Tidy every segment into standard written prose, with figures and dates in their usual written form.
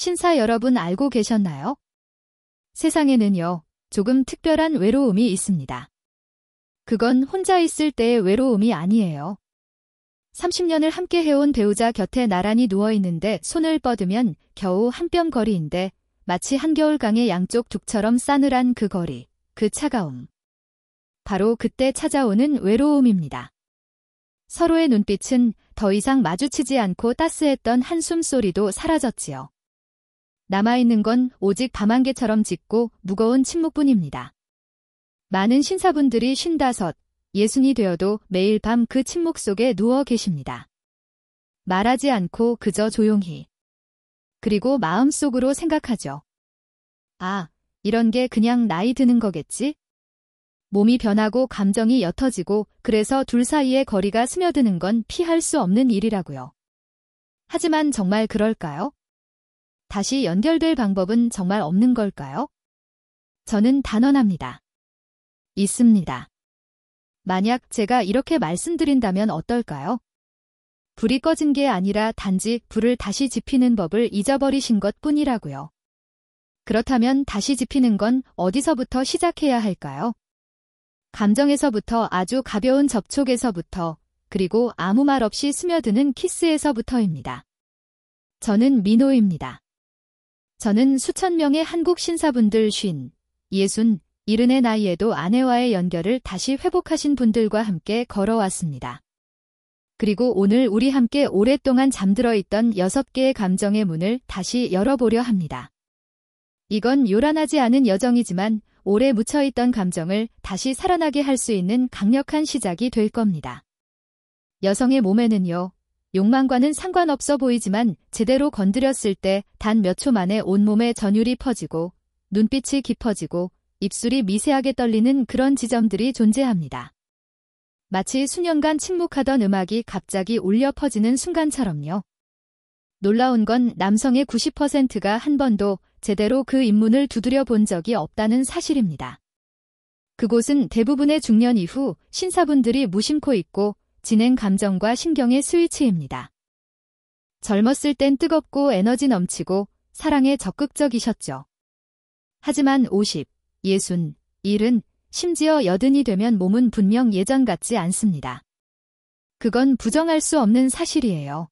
신사 여러분 알고 계셨나요? 세상에는요, 조금 특별한 외로움이 있습니다. 그건 혼자 있을 때의 외로움이 아니에요. 30년을 함께 해온 배우자 곁에 나란히 누워있는데 손을 뻗으면 겨우 한 뼘 거리인데 마치 한겨울강의 양쪽 둑처럼 싸늘한 그 거리, 그 차가움. 바로 그때 찾아오는 외로움입니다. 서로의 눈빛은 더 이상 마주치지 않고 따스했던 한숨 소리도 사라졌지요. 남아있는 건 오직 밤안개처럼 짙고 무거운 침묵뿐입니다. 많은 신사분들이 55, 60이 되어도 매일 밤 그 침묵 속에 누워 계십니다. 말하지 않고 그저 조용히. 그리고 마음속으로 생각하죠. 아, 이런 게 그냥 나이 드는 거겠지? 몸이 변하고 감정이 옅어지고 그래서 둘 사이의 거리가 스며드는 건 피할 수 없는 일이라고요. 하지만 정말 그럴까요? 다시 연결될 방법은 정말 없는 걸까요? 저는 단언합니다. 있습니다. 만약 제가 이렇게 말씀드린다면 어떨까요? 불이 꺼진 게 아니라 단지 불을 다시 지피는 법을 잊어버리신 것 뿐이라고요. 그렇다면 다시 지피는 건 어디서부터 시작해야 할까요? 감정에서부터 아주 가벼운 접촉에서부터 그리고 아무 말 없이 스며드는 키스에서부터입니다. 저는 민호입니다. 저는 수천 명의 한국 신사분들 50, 60, 70의 나이에도 아내와의 연결을 다시 회복하신 분들과 함께 걸어왔습니다. 그리고 오늘 우리 함께 오랫동안 잠들어 있던 6개의 감정의 문을 다시 열어보려 합니다. 이건 요란하지 않은 여정이지만 오래 묻혀있던 감정을 다시 살아나게 할 수 있는 강력한 시작이 될 겁니다. 여성의 몸에는요, 욕망과는 상관없어 보이지만 제대로 건드렸을 때 단 몇 초 만에 온몸에 전율이 퍼지고 눈빛이 깊어지고 입술이 미세하게 떨리는 그런 지점들이 존재합니다. 마치 수년간 침묵하던 음악이 갑자기 울려 퍼지는 순간처럼요. 놀라운 건 남성의 90%가 한 번도 제대로 그 입문을 두드려 본 적이 없다는 사실입니다. 그곳은 대부분의 중년 이후 신사분들이 무심코 있고 진행 감정과 신경의 스위치입니다. 젊었을 땐 뜨겁고 에너지 넘치고 사랑에 적극적이셨죠. 하지만 50, 60, 70, 심지어 80이 되면 몸은 분명 예전 같지 않습니다. 그건 부정할 수 없는 사실이에요.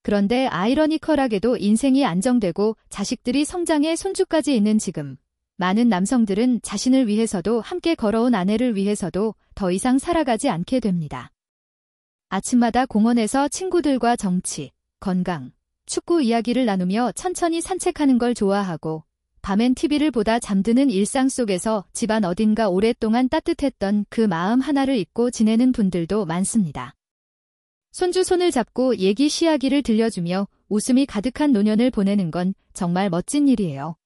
그런데 아이러니컬하게도 인생이 안정되고 자식들이 성장해 손주까지 있는 지금, 많은 남성들은 자신을 위해서도 함께 걸어온 아내를 위해서도 더 이상 살아가지 않게 됩니다. 아침마다 공원에서 친구들과 정치, 건강, 축구 이야기를 나누며 천천히 산책하는 걸 좋아하고 밤엔 TV를 보다 잠드는 일상 속에서 집안 어딘가 오랫동안 따뜻했던 그 마음 하나를 잊고 지내는 분들도 많습니다. 손주 손을 잡고 얘기 이야기를 들려주며 웃음이 가득한 노년을 보내는 건 정말 멋진 일이에요.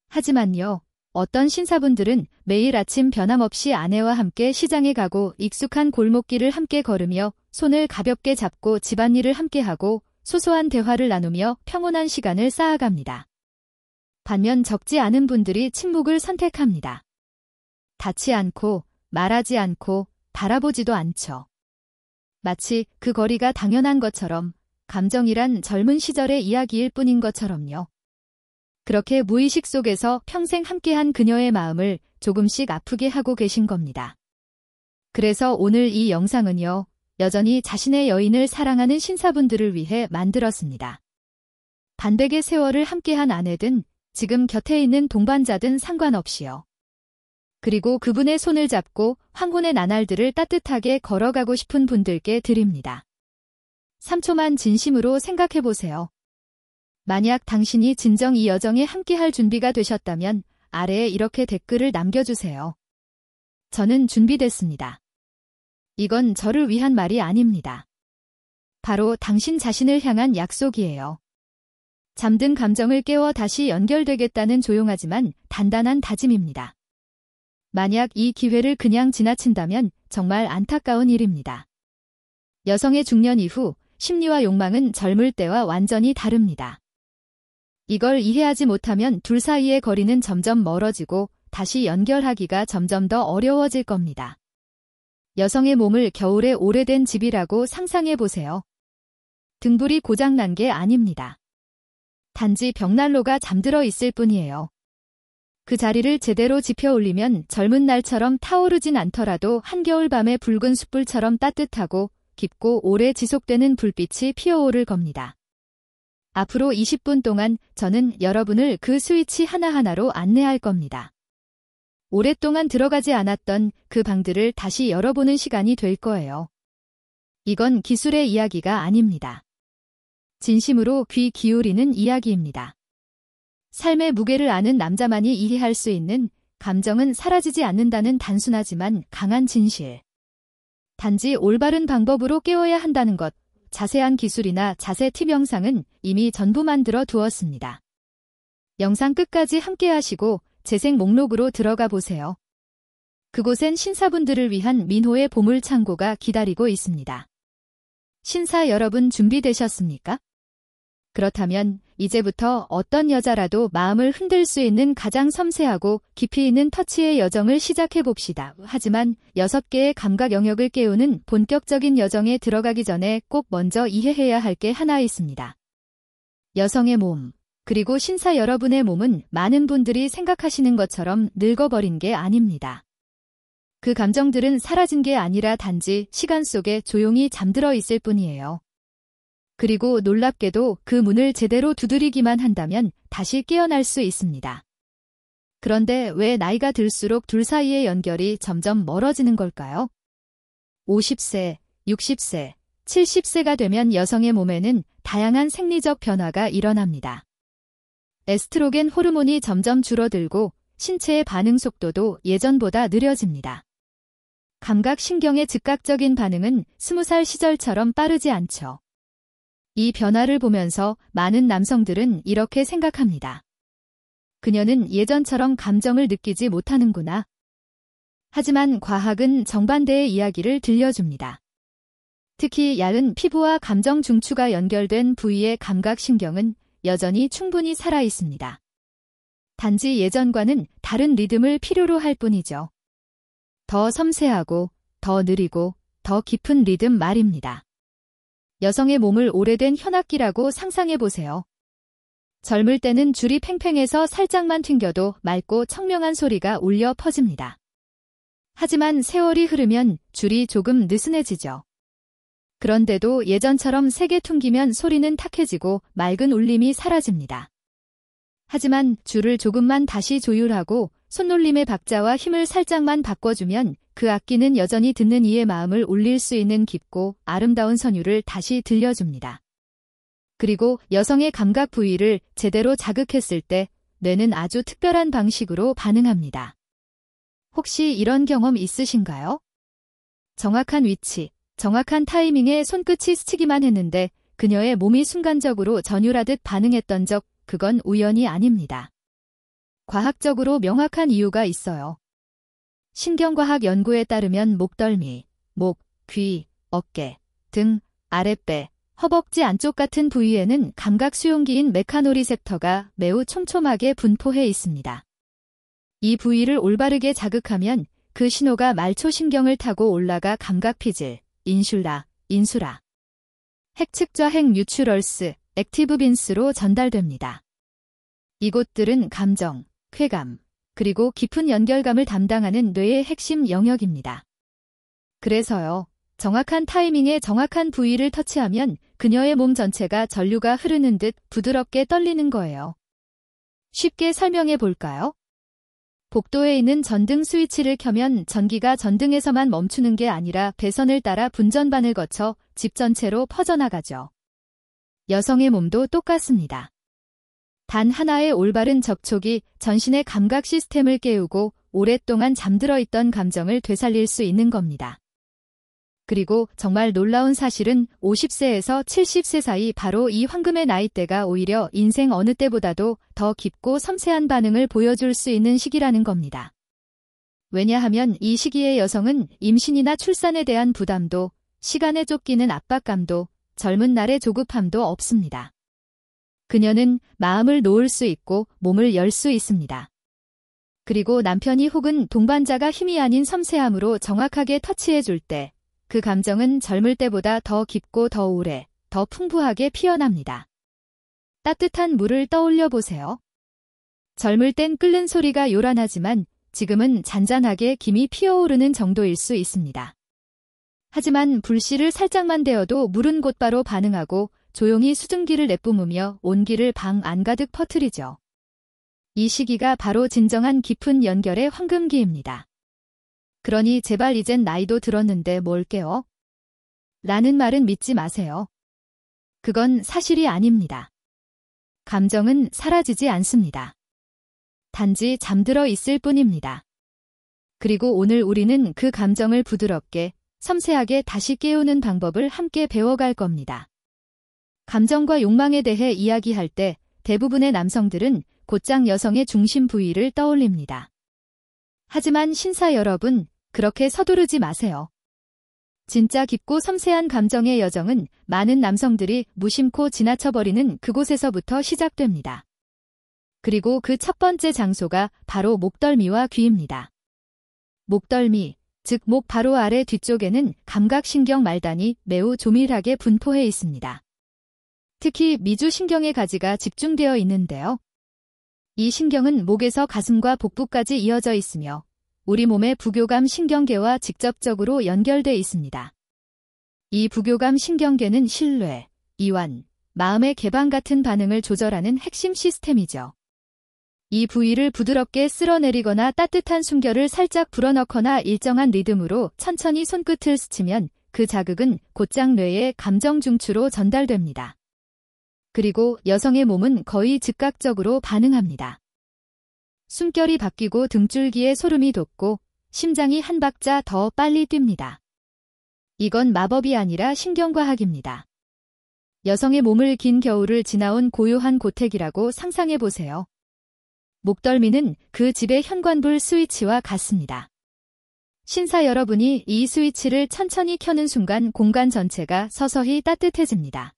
하지만요, 어떤 신사분들은 매일 아침 변함없이 아내와 함께 시장에 가고 익숙한 골목길을 함께 걸으며 손을 가볍게 잡고 집안일을 함께하고 소소한 대화를 나누며 평온한 시간을 쌓아갑니다. 반면 적지 않은 분들이 침묵을 선택합니다. 닿지 않고 말하지 않고 바라보지도 않죠. 마치 그 거리가 당연한 것처럼 감정이란 젊은 시절의 이야기일 뿐인 것처럼요. 그렇게 무의식 속에서 평생 함께한 그녀의 마음을 조금씩 아프게 하고 계신 겁니다. 그래서 오늘 이 영상은요, 여전히 자신의 여인을 사랑하는 신사분들을 위해 만들었습니다. 반백의 세월을 함께한 아내든 지금 곁에 있는 동반자든 상관없이요. 그리고 그분의 손을 잡고 황혼의 나날들을 따뜻하게 걸어가고 싶은 분들께 드립니다. 3초만 진심으로 생각해보세요. 만약 당신이 진정 이 여정에 함께할 준비가 되셨다면 아래에 이렇게 댓글을 남겨주세요. 저는 준비됐습니다. 이건 저를 위한 말이 아닙니다. 바로 당신 자신을 향한 약속이에요. 잠든 감정을 깨워 다시 연결되겠다는 조용하지만 단단한 다짐입니다. 만약 이 기회를 그냥 지나친다면 정말 안타까운 일입니다. 여성의 중년 이후 심리와 욕망은 젊을 때와 완전히 다릅니다. 이걸 이해하지 못하면 둘 사이의 거리는 점점 멀어지고 다시 연결하기가 점점 더 어려워질 겁니다. 여성의 몸을 겨울에 오래된 집이라고 상상해 보세요. 등불이 고장난 게 아닙니다. 단지 벽난로가 잠들어 있을 뿐이에요. 그 자리를 제대로 지펴 올리면 젊은 날처럼 타오르진 않더라도 한겨울밤의 붉은 숯불처럼 따뜻하고 깊고 오래 지속되는 불빛이 피어오를 겁니다. 앞으로 20분 동안 저는 여러분을 그 스위치 하나하나로 안내할 겁니다. 오랫동안 들어가지 않았던 그 방들을 다시 열어보는 시간이 될 거예요. 이건 기술의 이야기가 아닙니다. 진심으로 귀 기울이는 이야기입니다. 삶의 무게를 아는 남자만이 이해할 수 있는 감정은 사라지지 않는다는 단순하지만 강한 진실. 단지 올바른 방법으로 깨워야 한다는 것, 자세한 기술이나 자세 팁 영상은 이미 전부 만들어 두었습니다. 영상 끝까지 함께 하시고 재생 목록으로 들어가 보세요. 그곳엔 신사분들을 위한 민호의 보물 창고가 기다리고 있습니다. 신사 여러분 준비되셨습니까? 그렇다면 이제부터 어떤 여자라도 마음을 흔들 수 있는 가장 섬세하고 깊이 있는 터치의 여정을 시작해 봅시다. 하지만 6개의 감각 영역을 깨우는 본격적인 여정에 들어가기 전에 꼭 먼저 이해해야 할 게 하나 있습니다. 여성의 몸, 그리고 신사 여러분의 몸은 많은 분들이 생각하시는 것처럼 늙어버린 게 아닙니다. 그 감정들은 사라진 게 아니라 단지 시간 속에 조용히 잠들어 있을 뿐이에요. 그리고 놀랍게도 그 문을 제대로 두드리기만 한다면 다시 깨어날 수 있습니다. 그런데 왜 나이가 들수록 둘 사이의 연결이 점점 멀어지는 걸까요? 50세, 60세, 70세가 되면 여성의 몸에는 다양한 생리적 변화가 일어납니다. 에스트로겐 호르몬이 점점 줄어들고 신체의 반응 속도도 예전보다 느려집니다. 감각신경의 즉각적인 반응은 20살 시절처럼 빠르지 않죠. 이 변화를 보면서 많은 남성들은 이렇게 생각합니다. 그녀는 예전처럼 감정을 느끼지 못하는구나. 하지만 과학은 정반대의 이야기를 들려줍니다. 특히 얇은 피부와 감정 중추가 연결된 부위의 감각신경은 여전히 충분히 살아 있습니다. 단지 예전과는 다른 리듬을 필요로 할 뿐이죠. 더 섬세하고, 더 느리고, 더 깊은 리듬 말입니다. 여성의 몸을 오래된 현악기라고 상상해보세요. 젊을 때는 줄이 팽팽해서 살짝만 튕겨도 맑고 청명한 소리가 울려 퍼집니다. 하지만 세월이 흐르면 줄이 조금 느슨해지죠. 그런데도 예전처럼 세게 퉁기면 소리는 탁해지고 맑은 울림이 사라집니다. 하지만 줄을 조금만 다시 조율하고 손놀림의 박자와 힘을 살짝만 바꿔주면 그 악기는 여전히 듣는 이의 마음을 울릴 수 있는 깊고 아름다운 선율을 다시 들려줍니다. 그리고 여성의 감각 부위를 제대로 자극했을 때 뇌는 아주 특별한 방식으로 반응합니다. 혹시 이런 경험 있으신가요? 정확한 위치, 정확한 타이밍에 손끝이 스치기만 했는데 그녀의 몸이 순간적으로 전율하듯 반응했던 적, 그건 우연이 아닙니다. 과학적으로 명확한 이유가 있어요. 신경과학 연구에 따르면 목덜미, 목, 귀, 어깨, 등, 아랫배, 허벅지 안쪽 같은 부위에는 감각 수용기인 메카노리셉터가 매우 촘촘하게 분포해 있습니다. 이 부위를 올바르게 자극하면 그 신호가 말초신경을 타고 올라가 감각피질, 인슐라, 인수라, 핵측좌핵 뉴트럴스, 액티브 빈스로 전달됩니다. 이곳들은 감정, 쾌감, 그리고 깊은 연결감을 담당하는 뇌의 핵심 영역입니다. 그래서요, 정확한 타이밍에 정확한 부위를 터치하면 그녀의 몸 전체가 전류가 흐르는 듯 부드럽게 떨리는 거예요. 쉽게 설명해 볼까요? 복도에 있는 전등 스위치를 켜면 전기가 전등에서만 멈추는 게 아니라 배선을 따라 분전반을 거쳐 집 전체로 퍼져나가죠. 여성의 몸도 똑같습니다. 단 하나의 올바른 접촉이 전신의 감각 시스템을 깨우고 오랫동안 잠들어 있던 감정을 되살릴 수 있는 겁니다. 그리고 정말 놀라운 사실은 50세에서 70세 사이 바로 이 황금의 나이대가 오히려 인생 어느 때보다도 더 깊고 섬세한 반응을 보여줄 수 있는 시기라는 겁니다. 왜냐하면 이 시기의 여성은 임신이나 출산에 대한 부담도, 시간에 쫓기는 압박감도, 젊은 날의 조급함도 없습니다. 그녀는 마음을 놓을 수 있고 몸을 열 수 있습니다. 그리고 남편이 혹은 동반자가 힘이 아닌 섬세함으로 정확하게 터치해 줄 때, 그 감정은 젊을 때보다 더 깊고 더 오래, 더 풍부하게 피어납니다. 따뜻한 물을 떠올려 보세요. 젊을 땐 끓는 소리가 요란하지만 지금은 잔잔하게 김이 피어오르는 정도일 수 있습니다. 하지만 불씨를 살짝만 데워도 물은 곧바로 반응하고 조용히 수증기를 내뿜으며 온기를 방 안가득 퍼뜨리죠. 이 시기가 바로 진정한 깊은 연결의 황금기입니다. 그러니 제발 이젠 나이도 들었는데 뭘 깨워? 라는 말은 믿지 마세요. 그건 사실이 아닙니다. 감정은 사라지지 않습니다. 단지 잠들어 있을 뿐입니다. 그리고 오늘 우리는 그 감정을 부드럽게, 섬세하게 다시 깨우는 방법을 함께 배워갈 겁니다. 감정과 욕망에 대해 이야기할 때 대부분의 남성들은 곧장 여성의 중심 부위를 떠올립니다. 하지만 신사 여러분, 그렇게 서두르지 마세요. 진짜 깊고 섬세한 감정의 여정은 많은 남성들이 무심코 지나쳐버리는 그곳에서부터 시작됩니다. 그리고 그 첫 번째 장소가 바로 목덜미와 귀입니다. 목덜미, 즉 목 바로 아래 뒤쪽에는 감각신경 말단이 매우 조밀하게 분포해 있습니다. 특히 미주신경의 가지가 집중되어 있는데요. 이 신경은 목에서 가슴과 복부까지 이어져 있으며 우리 몸의 부교감 신경계와 직접적으로 연결돼 있습니다. 이 부교감 신경계는 신뢰, 이완, 마음의 개방 같은 반응을 조절하는 핵심 시스템이죠. 이 부위를 부드럽게 쓸어내리거나 따뜻한 숨결을 살짝 불어넣거나 일정한 리듬으로 천천히 손끝을 스치면 그 자극은 곧장 뇌의 감정 중추로 전달됩니다. 그리고 여성의 몸은 거의 즉각적으로 반응합니다. 숨결이 바뀌고 등줄기에 소름이 돋고 심장이 한 박자 더 빨리 뜁니다. 이건 마법이 아니라 신경과학입니다. 여성의 몸을 긴 겨울을 지나온 고요한 고택이라고 상상해 보세요. 목덜미는 그 집의 현관불 스위치와 같습니다. 신사 여러분이 이 스위치를 천천히 켜는 순간 공간 전체가 서서히 따뜻해집니다.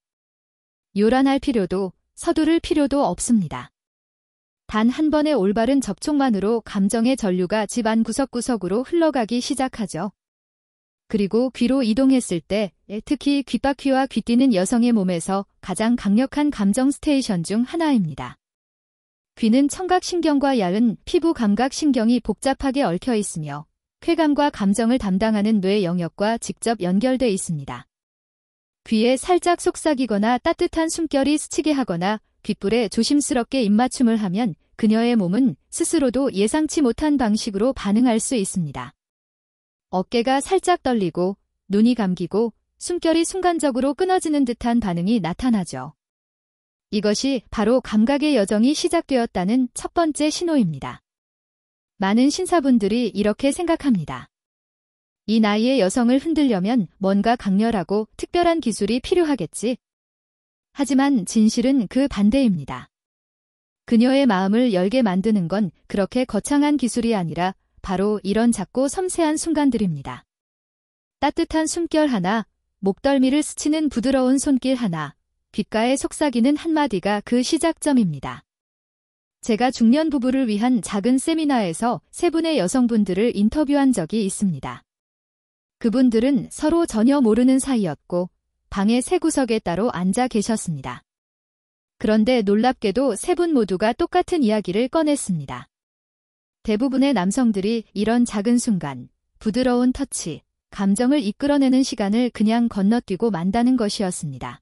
요란할 필요도 서두를 필요도 없습니다. 단 한 번의 올바른 접촉만으로 감정의 전류가 집안 구석구석으로 흘러가기 시작하죠. 그리고 귀로 이동했을 때 특히 귓바퀴와 귀띠는 여성의 몸에서 가장 강력한 감정 스테이션 중 하나입니다. 귀는 청각신경과 얇은 피부 감각신경이 복잡하게 얽혀 있으며 쾌감과 감정을 담당하는 뇌 영역과 직접 연결돼 있습니다. 귀에 살짝 속삭이거나 따뜻한 숨결이 스치게 하거나 귓불에 조심스럽게 입맞춤을 하면 그녀의 몸은 스스로도 예상치 못한 방식으로 반응할 수 있습니다. 어깨가 살짝 떨리고 눈이 감기고 숨결이 순간적으로 끊어지는 듯한 반응이 나타나죠. 이것이 바로 감각의 여정이 시작되었다는 첫 번째 신호입니다. 많은 신사분들이 이렇게 생각합니다. 이 나이의 여성을 흔들려면 뭔가 강렬하고 특별한 기술이 필요하겠지. 하지만 진실은 그 반대입니다. 그녀의 마음을 열게 만드는 건 그렇게 거창한 기술이 아니라 바로 이런 작고 섬세한 순간들입니다. 따뜻한 숨결 하나, 목덜미를 스치는 부드러운 손길 하나, 귓가에 속삭이는 한마디가 그 시작점입니다. 제가 중년 부부를 위한 작은 세미나에서 세 분의 여성분들을 인터뷰한 적이 있습니다. 그분들은 서로 전혀 모르는 사이였고 방의 세 구석에 따로 앉아 계셨습니다. 그런데 놀랍게도 세 분 모두가 똑같은 이야기를 꺼냈습니다. 대부분의 남성들이 이런 작은 순간, 부드러운 터치, 감정을 이끌어내는 시간을 그냥 건너뛰고 만다는 것이었습니다.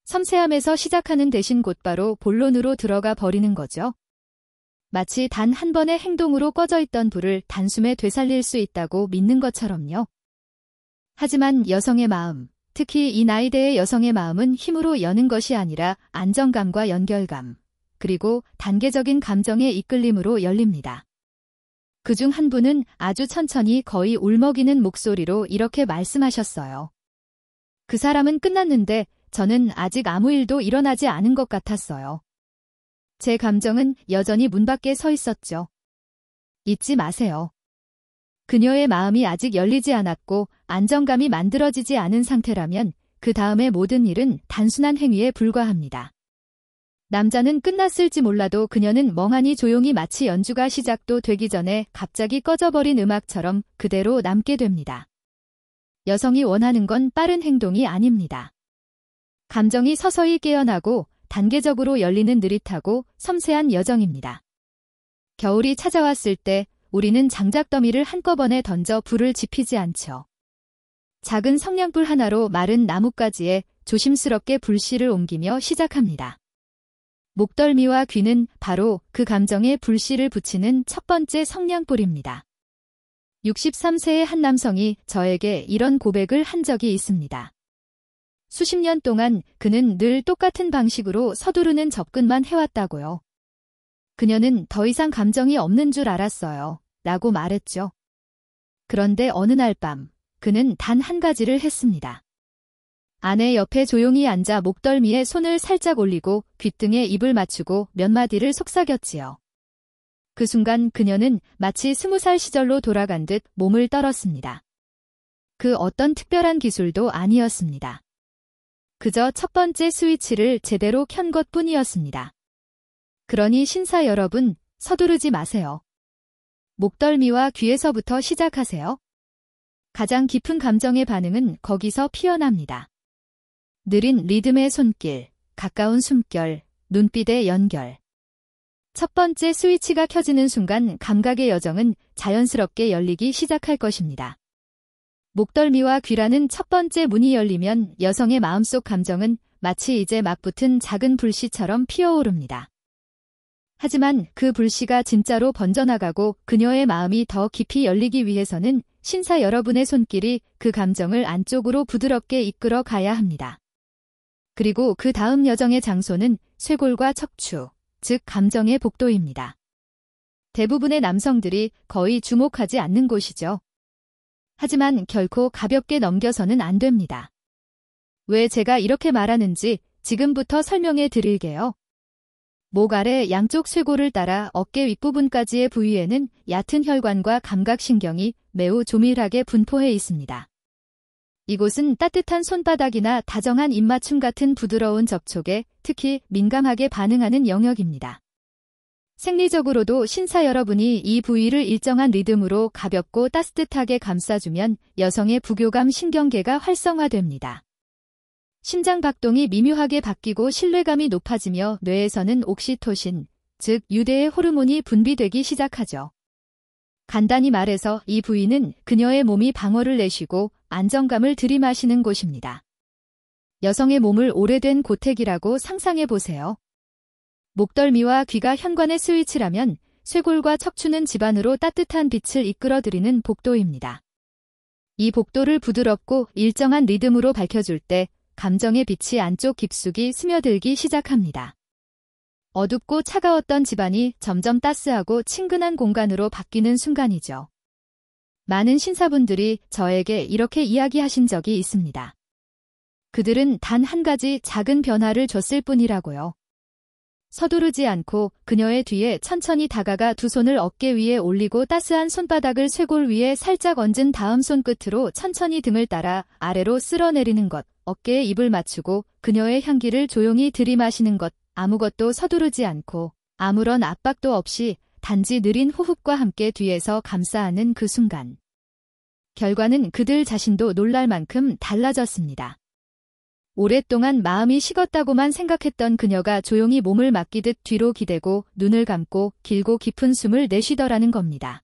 섬세함에서 시작하는 대신 곧바로 본론으로 들어가 버리는 거죠. 마치 단 한 번의 행동으로 꺼져 있던 불을 단숨에 되살릴 수 있다고 믿는 것처럼요. 하지만 여성의 마음, 특히 이 나이대의 여성의 마음은 힘으로 여는 것이 아니라 안정감과 연결감, 그리고 단계적인 감정의 이끌림으로 열립니다. 그중 한 분은 아주 천천히 거의 울먹이는 목소리로 이렇게 말씀하셨어요. 그 사람은 끝났는데 저는 아직 아무 일도 일어나지 않은 것 같았어요. 제 감정은 여전히 문 밖에 서 있었죠. 잊지 마세요. 그녀의 마음이 아직 열리지 않았고 안정감이 만들어지지 않은 상태라면 그 다음의 모든 일은 단순한 행위에 불과합니다. 남자는 끝났을지 몰라도 그녀는 멍하니 조용히 마치 연주가 시작도 되기 전에 갑자기 꺼져버린 음악처럼 그대로 남게 됩니다. 여성이 원하는 건 빠른 행동이 아닙니다. 감정이 서서히 깨어나고 단계적으로 열리는 느릿하고 섬세한 여정입니다. 겨울이 찾아왔을 때 우리는 장작더미를 한꺼번에 던져 불을 지피지 않죠. 작은 성냥불 하나로 마른 나뭇가지에 조심스럽게 불씨를 옮기며 시작합니다. 목덜미와 귀는 바로 그 감정에 불씨를 붙이는 첫 번째 성냥불입니다. 63세의 한 남성이 저에게 이런 고백을 한 적이 있습니다. 수십 년 동안 그는 늘 똑같은 방식으로 서두르는 접근만 해왔다고요. 그녀는 더 이상 감정이 없는 줄 알았어요. 라고 말했죠. 그런데 어느 날 밤, 그는 단 한 가지를 했습니다. 아내 옆에 조용히 앉아 목덜미에 손을 살짝 올리고 귓등에 입을 맞추고 몇 마디를 속삭였지요. 그 순간 그녀는 마치 20살 시절로 돌아간 듯 몸을 떨었습니다. 그 어떤 특별한 기술도 아니었습니다. 그저 첫 번째 스위치를 제대로 켠 것뿐이었습니다. 그러니 신사 여러분, 서두르지 마세요. 목덜미와 귀에서부터 시작하세요. 가장 깊은 감정의 반응은 거기서 피어납니다. 느린 리듬의 손길, 가까운 숨결, 눈빛의 연결. 첫 번째 스위치가 켜지는 순간 감각의 여정은 자연스럽게 열리기 시작할 것입니다. 목덜미와 귀라는 첫 번째 문이 열리면 여성의 마음속 감정은 마치 이제 막 붙은 작은 불씨처럼 피어오릅니다. 하지만 그 불씨가 진짜로 번져나가고 그녀의 마음이 더 깊이 열리기 위해서는 신사 여러분의 손길이 그 감정을 안쪽으로 부드럽게 이끌어 가야 합니다. 그리고 그 다음 여정의 장소는 쇄골과 척추, 즉 감정의 복도입니다. 대부분의 남성들이 거의 주목하지 않는 곳이죠. 하지만 결코 가볍게 넘겨서는 안 됩니다. 왜 제가 이렇게 말하는지 지금부터 설명해 드릴게요. 목 아래 양쪽 쇄골을 따라 어깨 윗부분까지의 부위에는 얕은 혈관과 감각신경이 매우 조밀하게 분포해 있습니다. 이곳은 따뜻한 손바닥이나 다정한 입맞춤 같은 부드러운 접촉에 특히 민감하게 반응하는 영역입니다. 생리적으로도 신사 여러분이 이 부위를 일정한 리듬으로 가볍고 따뜻하게 감싸주면 여성의 부교감 신경계가 활성화됩니다. 심장 박동이 미묘하게 바뀌고 신뢰감이 높아지며 뇌에서는 옥시토신, 즉 유대의 호르몬이 분비되기 시작하죠. 간단히 말해서 이 부위는 그녀의 몸이 방어를 내쉬고 안정감을 들이마시는 곳입니다. 여성의 몸을 오래된 고택이라고 상상해 보세요. 목덜미와 귀가 현관의 스위치라면 쇄골과 척추는 집안으로 따뜻한 빛을 이끌어들이는 복도입니다. 이 복도를 부드럽고 일정한 리듬으로 밝혀줄 때 감정의 빛이 안쪽 깊숙이 스며들기 시작합니다. 어둡고 차가웠던 집안이 점점 따스하고 친근한 공간으로 바뀌는 순간이죠. 많은 신사분들이 저에게 이렇게 이야기하신 적이 있습니다. 그들은 단 한 가지 작은 변화를 줬을 뿐이라고요. 서두르지 않고 그녀의 뒤에 천천히 다가가 두 손을 어깨 위에 올리고 따스한 손바닥을 쇄골 위에 살짝 얹은 다음 손끝으로 천천히 등을 따라 아래로 쓸어내리는 것, 어깨에 입을 맞추고 그녀의 향기를 조용히 들이마시는 것, 아무것도 서두르지 않고 아무런 압박도 없이 단지 느린 호흡과 함께 뒤에서 감싸 안는 그 순간. 결과는 그들 자신도 놀랄 만큼 달라졌습니다. 오랫동안 마음이 식었다고만 생각했던 그녀가 조용히 몸을 맡기듯 뒤로 기대고 눈을 감고 길고 깊은 숨을 내쉬더라는 겁니다.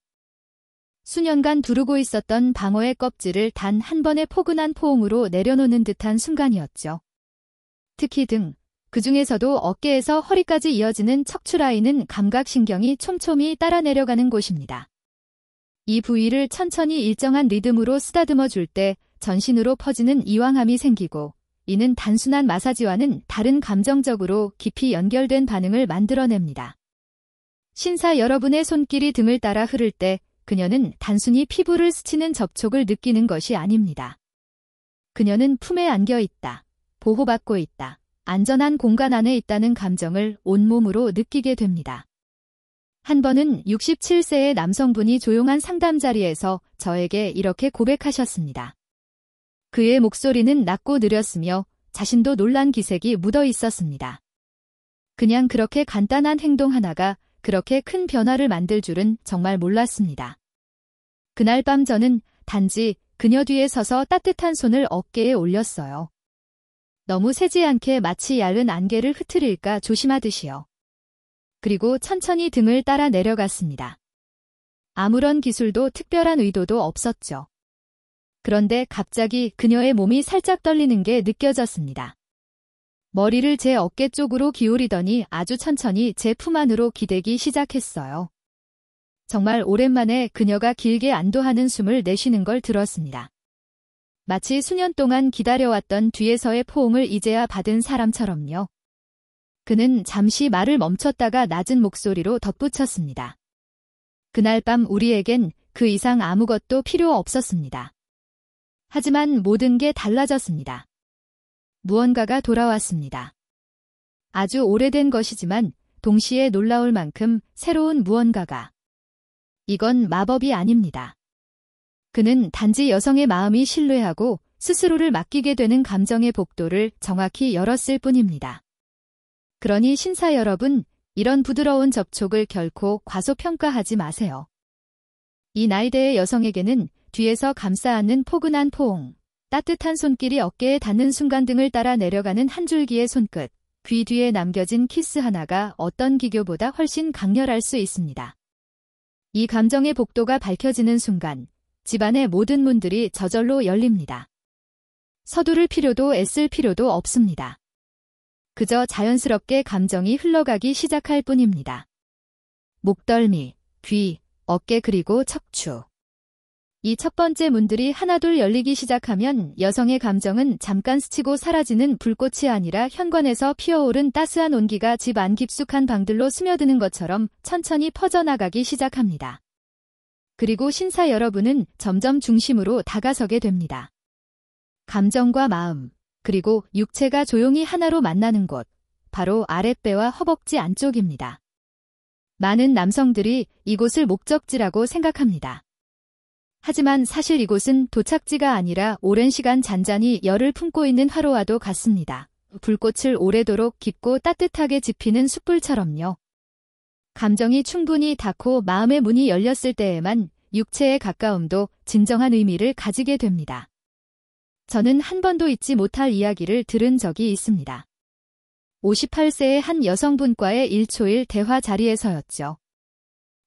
수년간 두르고 있었던 방어의 껍질을 단 한 번의 포근한 포옹으로 내려놓는 듯한 순간이었죠. 특히 등, 그 중에서도 어깨에서 허리까지 이어지는 척추 라인은 감각신경이 촘촘히 따라 내려가는 곳입니다. 이 부위를 천천히 일정한 리듬으로 쓰다듬어 줄 때 전신으로 퍼지는 이완함이 생기고 이는 단순한 마사지와는 다른 감정적으로 깊이 연결된 반응을 만들어냅니다. 신사 여러분의 손길이 등을 따라 흐를 때 그녀는 단순히 피부를 스치는 접촉을 느끼는 것이 아닙니다. 그녀는 품에 안겨 있다, 보호받고 있다, 안전한 공간 안에 있다는 감정을 온몸으로 느끼게 됩니다. 한 번은 67세의 남성분이 조용한 상담 자리에서 저에게 이렇게 고백하셨습니다. 그의 목소리는 낮고 느렸으며 자신도 놀란 기색이 묻어 있었습니다. 그냥 그렇게 간단한 행동 하나가 그렇게 큰 변화를 만들 줄은 정말 몰랐습니다. 그날 밤 저는 단지 그녀 뒤에 서서 따뜻한 손을 어깨에 올렸어요. 너무 세지 않게 마치 얇은 안개를 흐트릴까 조심하듯이요. 그리고 천천히 등을 따라 내려갔습니다. 아무런 기술도 특별한 의도도 없었죠. 그런데 갑자기 그녀의 몸이 살짝 떨리는 게 느껴졌습니다. 머리를 제 어깨 쪽으로 기울이더니 아주 천천히 제 품 안으로 기대기 시작했어요. 정말 오랜만에 그녀가 길게 안도하는 숨을 내쉬는 걸 들었습니다. 마치 수년 동안 기다려왔던 뒤에서의 포옹을 이제야 받은 사람처럼요. 그는 잠시 말을 멈췄다가 낮은 목소리로 덧붙였습니다. 그날 밤 우리에겐 그 이상 아무것도 필요 없었습니다. 하지만 모든 게 달라졌습니다. 무언가가 돌아왔습니다. 아주 오래된 것이지만 동시에 놀라울 만큼 새로운 무언가가. 이건 마법이 아닙니다. 그는 단지 여성의 마음이 신뢰하고 스스로를 맡기게 되는 감정의 복도를 정확히 열었을 뿐입니다. 그러니 신사 여러분, 이런 부드러운 접촉을 결코 과소평가하지 마세요. 이 나이대의 여성에게는 뒤에서 감싸 안는 포근한 포옹, 따뜻한 손길이 어깨에 닿는 순간 등을 따라 내려가는 한 줄기의 손끝, 귀 뒤에 남겨진 키스 하나가 어떤 기교보다 훨씬 강렬할 수 있습니다. 이 감정의 복도가 밝혀지는 순간 집안의 모든 문들이 저절로 열립니다. 서두를 필요도 애쓸 필요도 없습니다. 그저 자연스럽게 감정이 흘러가기 시작할 뿐입니다. 목덜미, 귀, 어깨 그리고 척추. 이 첫 번째 문들이 하나둘 열리기 시작하면 여성의 감정은 잠깐 스치고 사라지는 불꽃이 아니라 현관에서 피어오른 따스한 온기가 집 안 깊숙한 방들로 스며드는 것처럼 천천히 퍼져나가기 시작합니다. 그리고 신사 여러분은 점점 중심으로 다가서게 됩니다. 감정과 마음, 그리고 육체가 조용히 하나로 만나는 곳, 바로 아랫배와 허벅지 안쪽입니다. 많은 남성들이 이곳을 목적지라고 생각합니다. 하지만 사실 이곳은 도착지가 아니라 오랜 시간 잔잔히 열을 품고 있는 화로와도 같습니다. 불꽃을 오래도록 깊고 따뜻하게 지피는 숯불처럼요. 감정이 충분히 닿고 마음의 문이 열렸을 때에만 육체의 가까움도 진정한 의미를 가지게 됩니다. 저는 한 번도 잊지 못할 이야기를 들은 적이 있습니다. 58세의 한 여성분과의 1초1 대화 자리에서였죠.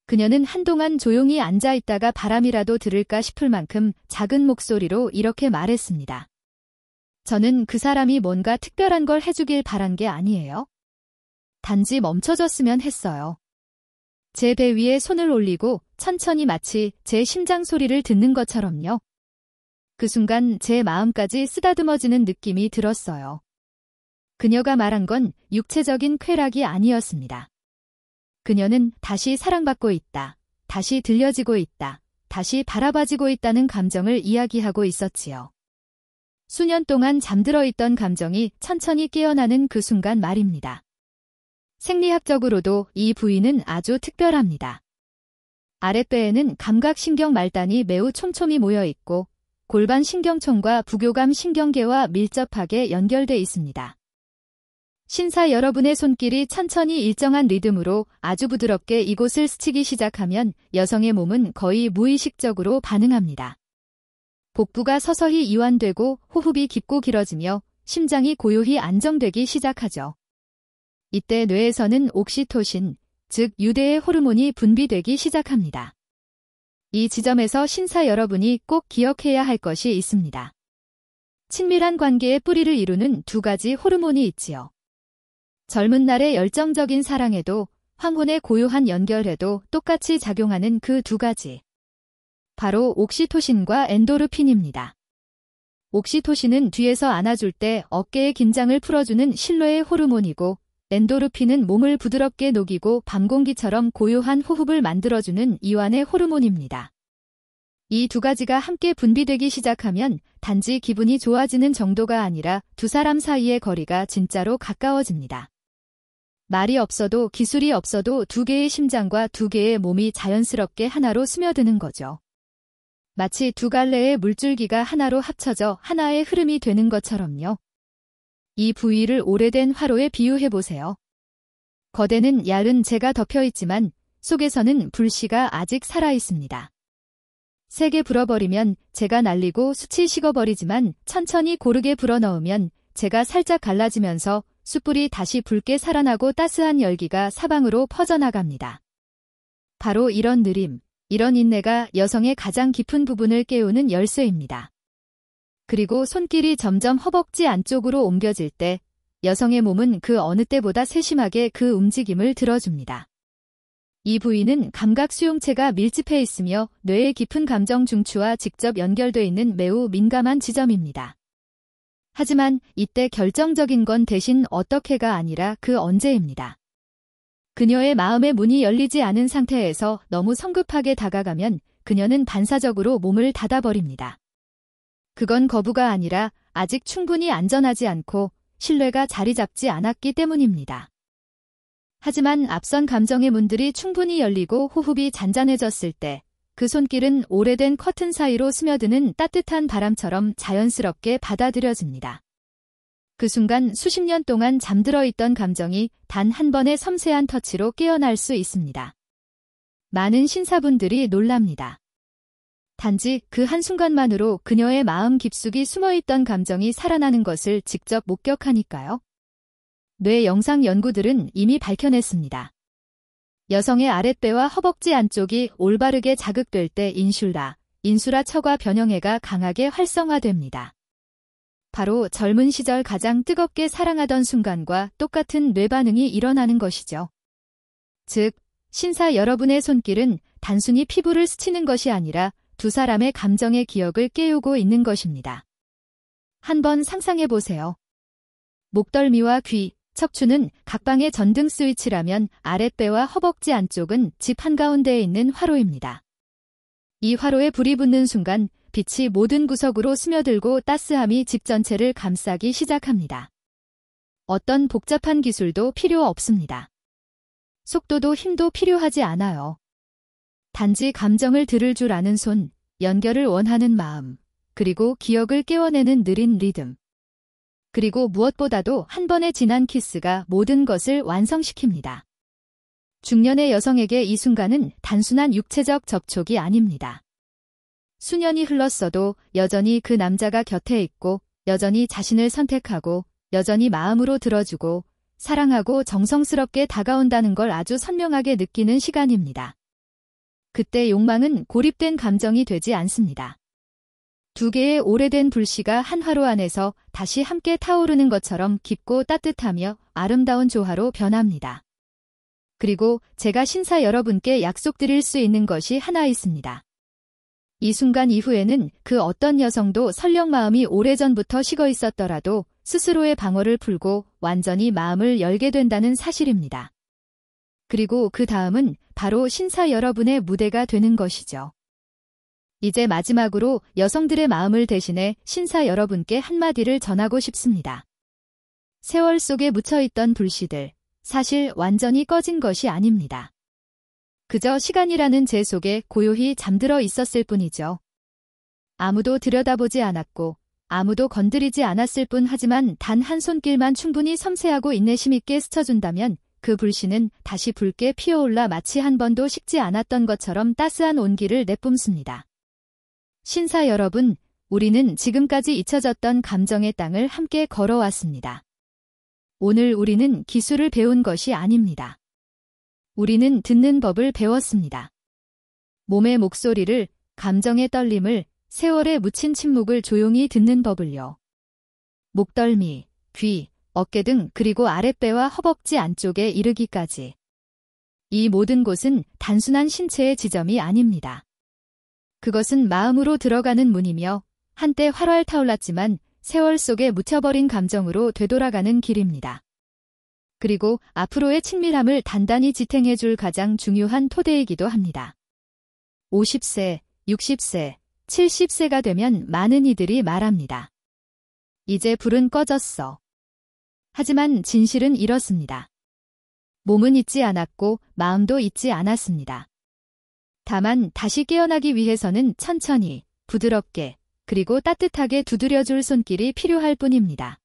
그녀는 한동안 조용히 앉아 있다가 바람이라도 들을까 싶을 만큼 작은 목소리로 이렇게 말했습니다. 저는 그 사람이 뭔가 특별한 걸 해주길 바란 게 아니에요. 단지 멈춰졌으면 했어요. 제 배 위에 손을 올리고 천천히 마치 제 심장 소리를 듣는 것처럼요. 그 순간 제 마음까지 쓰다듬어지는 느낌이 들었어요. 그녀가 말한 건 육체적인 쾌락이 아니었습니다. 그녀는 다시 사랑받고 있다, 다시 들려지고 있다, 다시 바라봐지고 있다는 감정을 이야기하고 있었지요. 수년 동안 잠들어 있던 감정이 천천히 깨어나는 그 순간 말입니다. 생리학적으로도 이 부위는 아주 특별합니다. 아랫배에는 감각신경 말단이 매우 촘촘히 모여 있고 골반 신경총과 부교감 신경계와 밀접하게 연결돼 있습니다. 신사 여러분의 손길이 천천히 일정한 리듬으로 아주 부드럽게 이곳을 스치기 시작하면 여성의 몸은 거의 무의식적으로 반응합니다. 복부가 서서히 이완되고 호흡이 깊고 길어지며 심장이 고요히 안정되기 시작하죠. 이때 뇌에서는 옥시토신, 즉 유대의 호르몬이 분비되기 시작합니다. 이 지점에서 신사 여러분이 꼭 기억해야 할 것이 있습니다. 친밀한 관계의 뿌리를 이루는 두 가지 호르몬이 있지요. 젊은 날의 열정적인 사랑에도 황혼의 고요한 연결에도 똑같이 작용하는 그 두 가지. 바로 옥시토신과 엔도르핀입니다. 옥시토신은 뒤에서 안아줄 때 어깨의 긴장을 풀어주는 신뢰의 호르몬이고 엔도르핀은 몸을 부드럽게 녹이고 밤공기처럼 고요한 호흡을 만들어주는 이완의 호르몬입니다. 이 두 가지가 함께 분비되기 시작하면 단지 기분이 좋아지는 정도가 아니라 두 사람 사이의 거리가 진짜로 가까워집니다. 말이 없어도 기술이 없어도 두 개의 심장과 두 개의 몸이 자연스럽게 하나로 스며드는 거죠. 마치 두 갈래의 물줄기가 하나로 합쳐져 하나의 흐름이 되는 것처럼요. 이 부위를 오래된 화로에 비유해보세요. 거대는 얇은 재가 덮여있지만 속에서는 불씨가 아직 살아있습니다. 세게 불어버리면 재가 날리고 숯이 식어버리지만 천천히 고르게 불어넣으면 제가 살짝 갈라지면서 숯불이 다시 붉게 살아나고 따스한 열기가 사방으로 퍼져나갑니다. 바로 이런 느림, 이런 인내가 여성의 가장 깊은 부분을 깨우는 열쇠입니다. 그리고 손길이 점점 허벅지 안쪽으로 옮겨질 때 여성의 몸은 그 어느 때보다 세심하게 그 움직임을 들어줍니다. 이 부위는 감각 수용체가 밀집해 있으며 뇌의 깊은 감정 중추와 직접 연결돼 있는 매우 민감한 지점입니다. 하지만 이때 결정적인 건 대신 어떻게가 아니라 그 언제입니다. 그녀의 마음의 문이 열리지 않은 상태에서 너무 성급하게 다가가면 그녀는 반사적으로 몸을 닫아버립니다. 그건 거부가 아니라 아직 충분히 안전하지 않고 신뢰가 자리 잡지 않았기 때문입니다. 하지만 앞선 감정의 문들이 충분히 열리고 호흡이 잔잔해졌을 때 그 손길은 오래된 커튼 사이로 스며드는 따뜻한 바람처럼 자연스럽게 받아들여집니다. 그 순간 수십 년 동안 잠들어 있던 감정이 단 한 번의 섬세한 터치로 깨어날 수 있습니다. 많은 신사분들이 놀랍니다. 단지 그 한순간만으로 그녀의 마음 깊숙이 숨어있던 감정이 살아나는 것을 직접 목격하니까요. 뇌 영상 연구들은 이미 밝혀냈습니다. 여성의 아랫배와 허벅지 안쪽이 올바르게 자극될 때 인슐라 척과 변형해가 강하게 활성화됩니다. 바로 젊은 시절 가장 뜨겁게 사랑하던 순간과 똑같은 뇌 반응이 일어나는 것이죠. 즉, 신사 여러분의 손길은 단순히 피부를 스치는 것이 아니라 두 사람의 감정의 기억을 깨우고 있는 것입니다. 한번 상상해 보세요. 목덜미와 귀, 척추는 각방의 전등 스위치라면 아랫배와 허벅지 안쪽은 집 한가운데에 있는 화로입니다. 이 화로에 불이 붙는 순간 빛이 모든 구석으로 스며들고 따스함이 집 전체를 감싸기 시작합니다. 어떤 복잡한 기술도 필요 없습니다. 속도도 힘도 필요하지 않아요. 단지 감정을 들을 줄 아는 손, 연결을 원하는 마음, 그리고 기억을 깨워내는 느린 리듬. 그리고 무엇보다도 한 번의 진한 키스가 모든 것을 완성시킵니다. 중년의 여성에게 이 순간은 단순한 육체적 접촉이 아닙니다. 수년이 흘렀어도 여전히 그 남자가 곁에 있고, 여전히 자신을 선택하고, 여전히 마음으로 들어주고, 사랑하고 정성스럽게 다가온다는 걸 아주 선명하게 느끼는 시간입니다. 그때 욕망은 고립된 감정이 되지 않습니다. 두 개의 오래된 불씨가 한 화로 안에서 다시 함께 타오르는 것처럼 깊고 따뜻하며 아름다운 조화로 변합니다. 그리고 제가 신사 여러분께 약속드릴 수 있는 것이 하나 있습니다. 이 순간 이후에는 그 어떤 여성도 설령 마음이 오래전부터 식어 있었더라도 스스로의 방어를 풀고 완전히 마음을 열게 된다는 사실입니다. 그리고 그 다음은 바로 신사 여러분의 무대가 되는 것이죠. 이제 마지막으로 여성들의 마음을 대신해 신사 여러분께 한마디를 전하고 싶습니다. 세월 속에 묻혀있던 불씨들, 사실 완전히 꺼진 것이 아닙니다. 그저 시간이라는 재 속에 고요히 잠들어 있었을 뿐이죠. 아무도 들여다보지 않았고 아무도 건드리지 않았을 뿐 하지만 단 한 손길만 충분히 섬세하고 인내심 있게 스쳐준다면 그 불씨는 다시 붉게 피어올라 마치 한 번도 식지 않았던 것처럼 따스한 온기를 내뿜습니다. 신사 여러분, 우리는 지금까지 잊혀졌던 감정의 땅을 함께 걸어왔습니다. 오늘 우리는 기술을 배운 것이 아닙니다. 우리는 듣는 법을 배웠습니다. 몸의 목소리를, 감정의 떨림을, 세월에 묻힌 침묵을 조용히 듣는 법을요. 목덜미, 귀, 어깨 등 그리고 아랫배와 허벅지 안쪽에 이르기까지. 이 모든 곳은 단순한 신체의 지점이 아닙니다. 그것은 마음으로 들어가는 문이며 한때 활활 타올랐지만 세월 속에 묻혀버린 감정으로 되돌아가는 길입니다. 그리고 앞으로의 친밀함을 단단히 지탱해줄 가장 중요한 토대이기도 합니다. 50세, 60세, 70세가 되면 많은 이들이 말합니다. 이제 불은 꺼졌어. 하지만 진실은 이렇습니다. 몸은 잊지 않았고 마음도 잊지 않았습니다. 다만 다시 깨어나기 위해서는 천천히, 부드럽게, 그리고 따뜻하게 두드려줄 손길이 필요할 뿐입니다.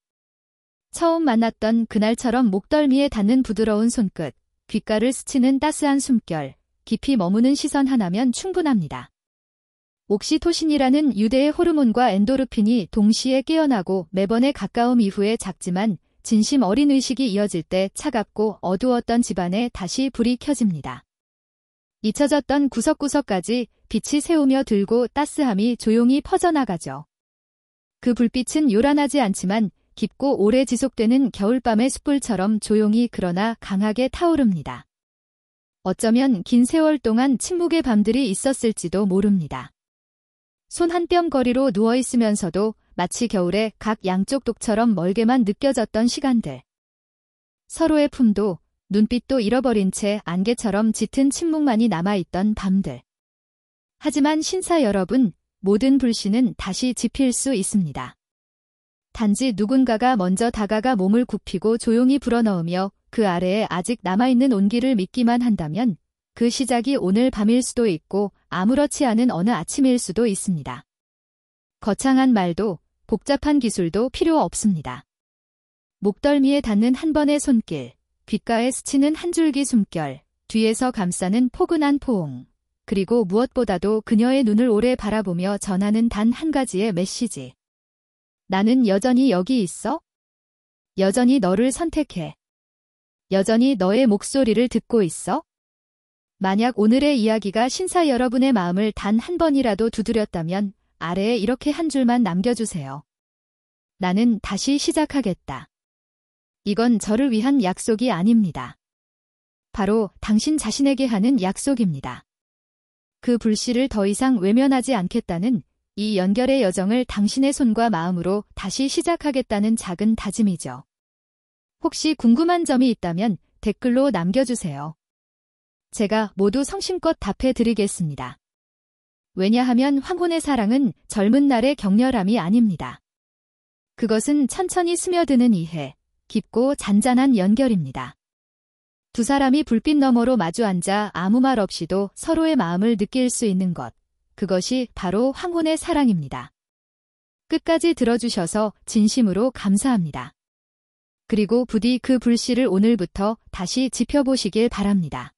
처음 만났던 그날처럼 목덜미에 닿는 부드러운 손끝, 귓가를 스치는 따스한 숨결, 깊이 머무는 시선 하나면 충분합니다. 옥시토신이라는 유대의 호르몬과 엔도르핀이 동시에 깨어나고 매번의 가까움 이후에 작지만 진심 어린 의식이 이어질 때 차갑고 어두웠던 집안에 다시 불이 켜집니다. 잊혀졌던 구석구석까지 빛이 새우며 들고 따스함이 조용히 퍼져나가죠. 그 불빛은 요란하지 않지만 깊고 오래 지속되는 겨울밤의 숯불처럼 조용히 그러나 강하게 타오릅니다. 어쩌면 긴 세월 동안 침묵의 밤들이 있었을지도 모릅니다. 손 한 뼘 거리로 누워있으면서도 마치 겨울에 각 양쪽 독처럼 멀게만 느껴졌던 시간들. 서로의 품도 눈빛도 잃어버린 채 안개처럼 짙은 침묵만이 남아있던 밤들. 하지만 신사 여러분, 모든 불씨는 다시 지필 수 있습니다. 단지 누군가가 먼저 다가가 몸을 굽히고 조용히 불어넣으며 그 아래에 아직 남아있는 온기를 믿기만 한다면 그 시작이 오늘 밤일 수도 있고 아무렇지 않은 어느 아침일 수도 있습니다. 거창한 말도 복잡한 기술도 필요 없습니다. 목덜미에 닿는 한 번의 손길, 귓가에 스치는 한 줄기 숨결, 뒤에서 감싸는 포근한 포옹, 그리고 무엇보다도 그녀의 눈을 오래 바라보며 전하는 단 한 가지의 메시지. 나는 여전히 여기 있어? 여전히 너를 선택해. 여전히 너의 목소리를 듣고 있어? 만약 오늘의 이야기가 신사 여러분의 마음을 단 한 번이라도 두드렸다면 아래에 이렇게 한 줄만 남겨주세요. 나는 다시 시작하겠다. 이건 저를 위한 약속이 아닙니다. 바로 당신 자신에게 하는 약속입니다. 그 불씨를 더 이상 외면하지 않겠다는 이 연결의 여정을 당신의 손과 마음으로 다시 시작하겠다는 작은 다짐이죠. 혹시 궁금한 점이 있다면 댓글로 남겨주세요. 제가 모두 성심껏 답해드리겠습니다. 왜냐하면 황혼의 사랑은 젊은 날의 격렬함이 아닙니다. 그것은 천천히 스며드는 이해, 깊고 잔잔한 연결입니다. 두 사람이 불빛 너머로 마주 앉아 아무 말 없이도 서로의 마음을 느낄 수 있는 것, 그것이 바로 황혼의 사랑입니다. 끝까지 들어주셔서 진심으로 감사합니다. 그리고 부디 그 불씨를 오늘부터 다시 지펴보시길 바랍니다.